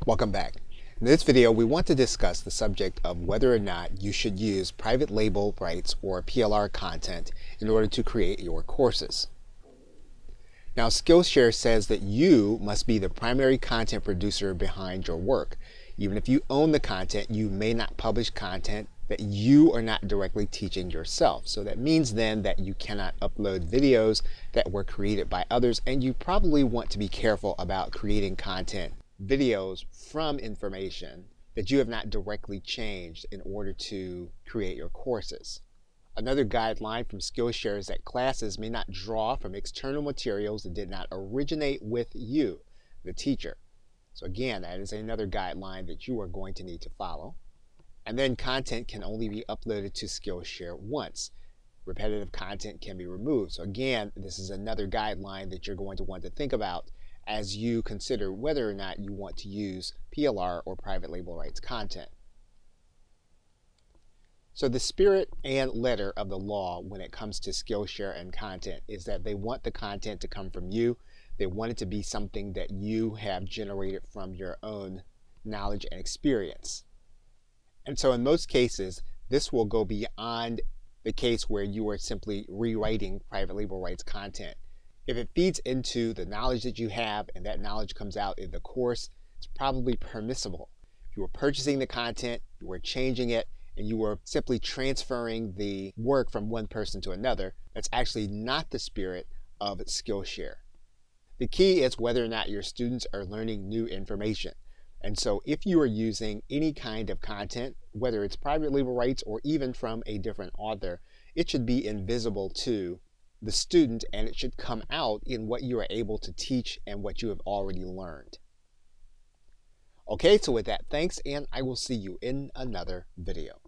Welcome back. In this video, we want to discuss the subject of whether or not you should use private label rights or PLR content in order to create your courses. Now, Skillshare says that you must be the primary content producer behind your work. Even if you own the content, you may not publish content that you are not directly teaching yourself. So that means then that you cannot upload videos that were created by others, and you probably want to be careful about creating content, videos from information that you have not directly changed in order to create your courses. Another guideline from Skillshare is that classes may not draw from external materials that did not originate with you, the teacher. So again, that is another guideline that you are going to need to follow. And then content can only be uploaded to Skillshare once. Repetitive content can be removed. So again, this is another guideline that you're going to want to think about as you consider whether or not you want to use PLR or private label rights content. So the spirit and letter of the law when it comes to Skillshare and content is that they want the content to come from you. They want it to be something that you have generated from your own knowledge and experience. And so in most cases, this will go beyond the case where you are simply rewriting private label rights content. If it feeds into the knowledge that you have and that knowledge comes out in the course, it's probably permissible. If you were purchasing the content, you were changing it, and you were simply transferring the work from one person to another, that's actually not the spirit of Skillshare. The key is whether or not your students are learning new information. And so if you are using any kind of content, whether it's private label rights or even from a different author, it should be invisible to the student and it should come out in what you are able to teach and what you have already learned. Okay, so with that, thanks, and I will see you in another video.